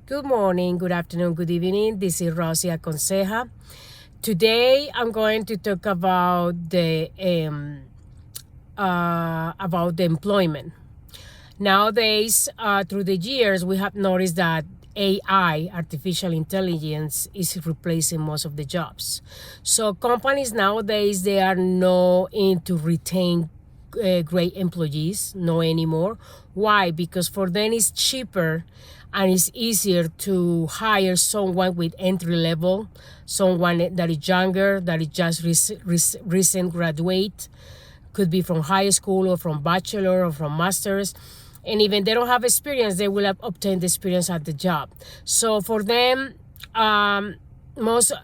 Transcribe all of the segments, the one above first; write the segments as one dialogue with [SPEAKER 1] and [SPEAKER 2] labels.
[SPEAKER 1] Good morning, good afternoon, good evening. This is Rosie Aconseja. Today, I'm going to talk about the employment. Nowadays, through the years, we have noticed that AI, artificial intelligence, is replacing most of the jobs. So companies nowadays, they are not into retain great employees, no anymore. Why? Because for them it's cheaper and it's easier to hire someone with entry level, someone that is younger, that is just recent graduate, could be from high school or from bachelor or from master's. And even they don't have experience, they will have obtained the experience at the job. So for them, most of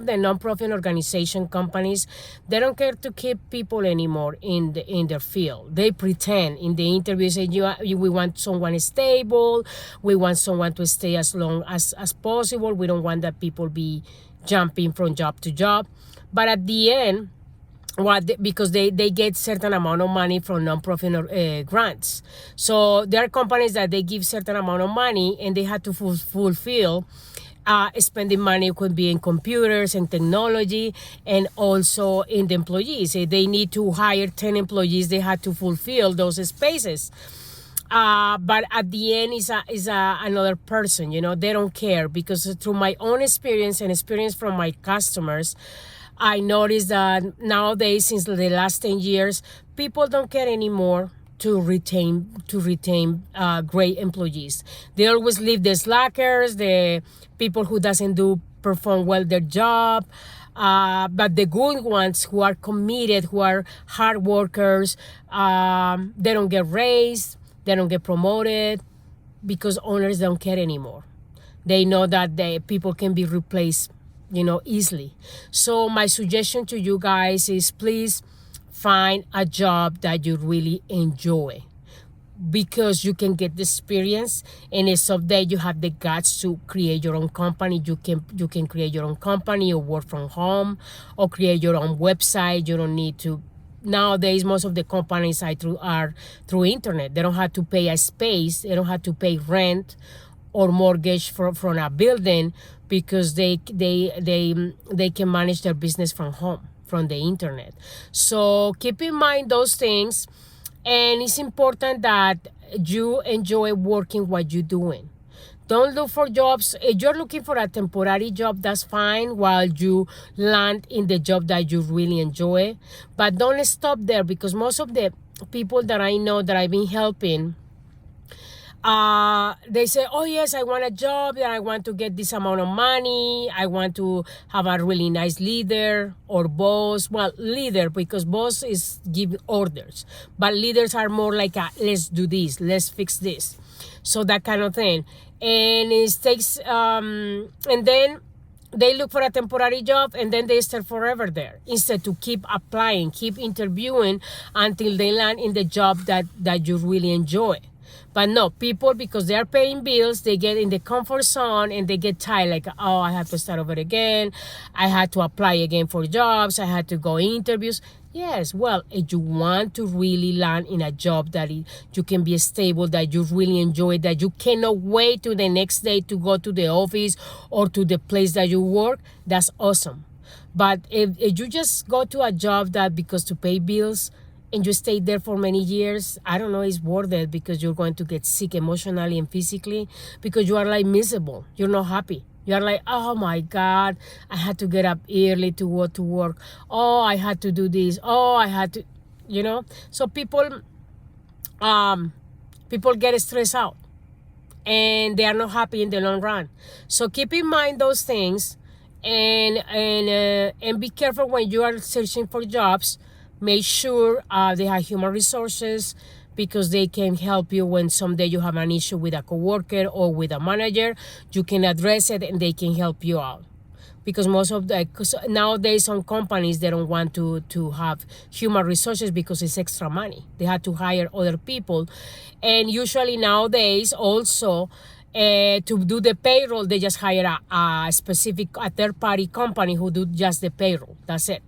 [SPEAKER 1] the nonprofit organization companies, they don't care to keep people anymore in their field. They pretend in the interview, say we want someone stable, we want someone to stay as long as possible, we don't want that people be jumping from job to job. But at the end, because they get certain amount of money from nonprofit grants. So there are companies that they give certain amount of money and they have to fulfill spending money. Could be in computers and technology, and also in the employees. If they need to hire 10 employees, they have to fulfill those spaces. But at the end is another person, they don't care, because through my own experience and experience from my customers, I noticed that nowadays, since the last 10 years, people don't care anymore to retain great employees. They always leave the slackers, the people who doesn't perform well their job. But the good ones who are committed, who are hard workers, they don't get raised, they don't get promoted, because owners don't care anymore. They know that the people can be replaced easily. So my suggestion to you guys is, please find a job that you really enjoy, because you can get the experience, and it's someday you have the guts to create your own company. You can create your own company, or work from home, or create your own website. You don't need to. Nowadays, most of the companies are through internet. They don't have to pay a space. They don't have to pay rent or mortgage from a building, because they can manage their business from home, from the internet. So keep in mind those things, and it's important that you enjoy working what you're doing. Don't look for jobs. If you're looking for a temporary job, that's fine, while you land in the job that you really enjoy. But don't stop there, because most of the people that I know that I've been helping, they say, oh yes, I want a job, that I want to get this amount of money, I want to have a really nice leader or boss. Well, leader, because boss is give orders, but leaders are more like let's do this, let's fix this, so that kind of thing. And it takes and then they look for a temporary job, and then they stay forever there, instead to keep applying, keep interviewing until they land in the job that you really enjoy. But no, people, because they are paying bills, they get in the comfort zone and they get tired, like, oh, I have to start over again, I had to apply again for jobs, I had to go interviews. Yes, well, if you want to really land in a job that you can be stable, that you really enjoy, that you cannot wait to the next day to go to the office or to the place that you work, that's awesome. But if you just go to a job that because to pay bills, and you stay there for many years, I don't know, it's worth it, because you're going to get sick emotionally and physically, because you are like miserable. You're not happy. You're like, oh my God, I had to get up early to go to work. Oh, I had to do this. Oh, I had to, So people get stressed out, and they are not happy in the long run. So keep in mind those things, and be careful when you are searching for jobs. Make sure they have human resources, because they can help you when someday you have an issue with a coworker or with a manager. You can address it and they can help you out. Because nowadays some companies, they don't want to have human resources, because it's extra money. They have to hire other people. And usually nowadays also, to do the payroll, they just hire a third-party company who do just the payroll. That's it.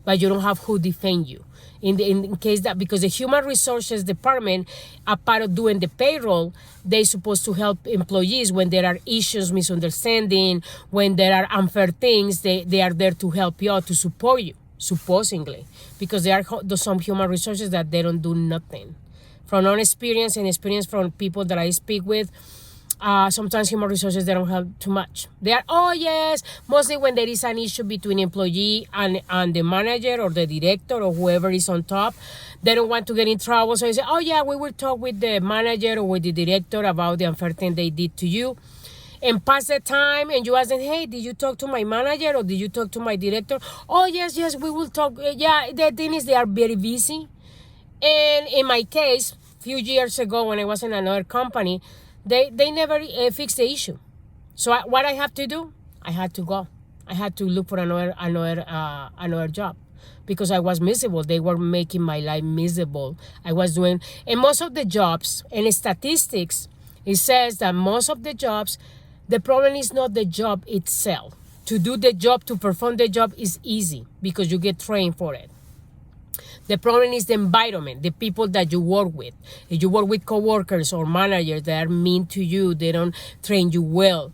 [SPEAKER 1] but you don't have who defend you. In case that, because the human resources department, a part of doing the payroll, they're supposed to help employees when there are issues, misunderstanding, when there are unfair things. They are there to help you out, to support you, supposedly, because there are some human resources that they don't do nothing. From own experience and experience from people that I speak with, sometimes human resources, they don't help too much. They are, oh yes, mostly when there is an issue between employee and the manager or the director or whoever is on top, they don't want to get in trouble. So they say, oh yeah, we will talk with the manager or with the director about the unfair thing they did to you. And pass the time, and you ask them, hey, did you talk to my manager or did you talk to my director? Oh yes, we will talk. Yeah, the thing is, they are very busy. And in my case, a few years ago when I was in another company, they never fixed the issue. So what I have to do, I had to go. I had to look for another job because I was miserable. They were making my life miserable. I was doing, and most of the jobs, and statistics, it says that most of the jobs, the problem is not the job itself. To do the job, to perform the job is easy because you get trained for it. The problem is the environment, the people that you work with. If you work with coworkers or managers that are mean to you, they don't train you well.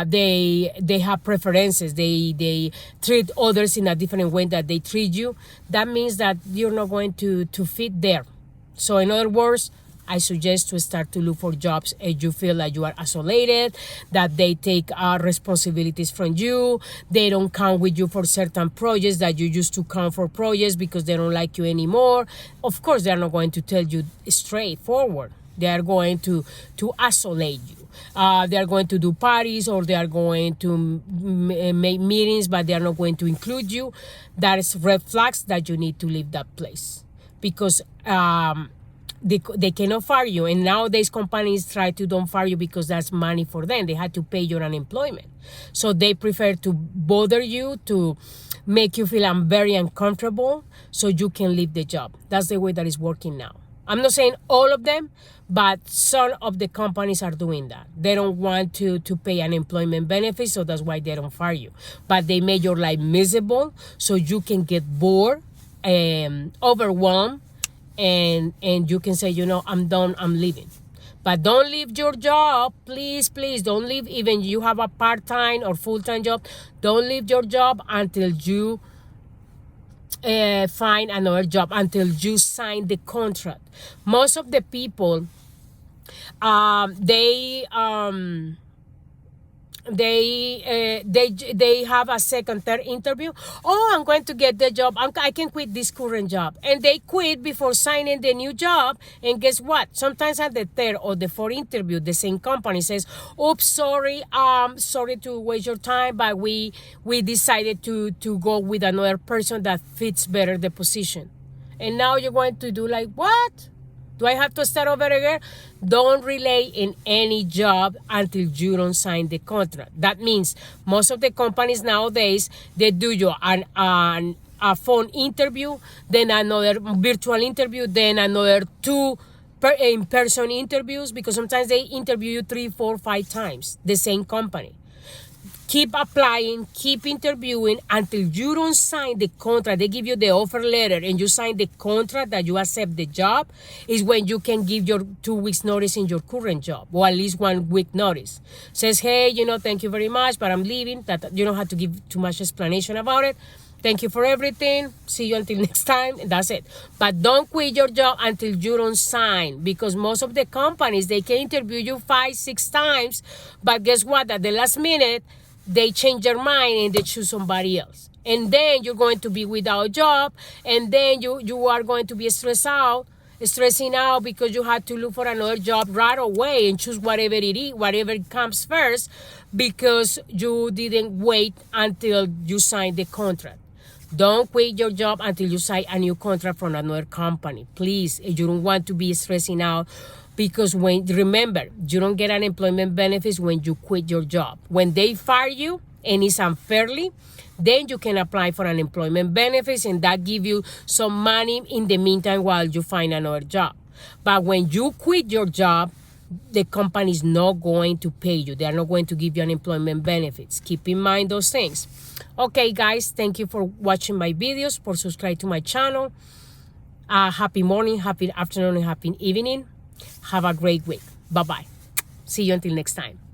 [SPEAKER 1] They have preferences. They treat others in a different way that they treat you. That means that you're not going to fit there. So in other words, I suggest to start to look for jobs if you feel like you are isolated, that they take responsibilities from you, they don't count with you for certain projects that you used to count for projects because they don't like you anymore. Of course, they are not going to tell you straightforward. They are going to isolate you. They are going to do parties, or they are going to make meetings, but they are not going to include you. That is red flags that you need to leave that place because they cannot fire you. And nowadays companies try to don't fire you because that's money for them. They had to pay your unemployment. So they prefer to bother you, to make you feel very uncomfortable so you can leave the job. That's the way that is working now. I'm not saying all of them, but some of the companies are doing that. They don't want to pay unemployment benefits, so that's why they don't fire you. But they make your life miserable so you can get bored, overwhelmed, and you can say, I'm done, I'm leaving. But don't leave your job, please don't leave. Even you have a part-time or full-time job, don't leave your job until you find another job, until you sign the contract. Most of the people, they have a second, third interview. Oh, I'm going to get the job. I can quit this current job. And they quit before signing the new job. And guess what? Sometimes at the third or the fourth interview, the same company says, oops, sorry to waste your time, but we decided to go with another person that fits better the position. And now you're going to do like, what? Do I have to start over again? Don't relay in any job until you don't sign the contract. That means most of the companies nowadays, they do you a phone interview, then another virtual interview, then another two in-person interviews, because sometimes they interview you 3, 4, 5 times, the same company. Keep applying, keep interviewing until you don't sign the contract. They give you the offer letter and you sign the contract that you accept the job, is when you can give your 2 weeks notice in your current job, or at least 1 week notice. Says, hey, thank you very much, but I'm leaving. That you don't have to give too much explanation about it. Thank you for everything. See you until next time. And that's it. But don't quit your job until you don't sign, because most of the companies, they can interview you 5, 6 times, but guess what? At the last minute, they change their mind and they choose somebody else. And then you're going to be without a job, and then you are going to be stressing out because you had to look for another job right away and choose whatever it is, whatever comes first, because you didn't wait until you signed the contract. Don't quit your job until you sign a new contract from another company. Please, you don't want to be stressing out. Because remember, you don't get unemployment benefits when you quit your job. When they fire you and it's unfairly, then you can apply for unemployment benefits, and that give you some money in the meantime while you find another job. But when you quit your job, the company is not going to pay you. They are not going to give you unemployment benefits. Keep in mind those things. Okay, guys, thank you for watching my videos, for subscribe to my channel. Happy morning, happy afternoon, and happy evening. Have a great week. Bye-bye. See you until next time.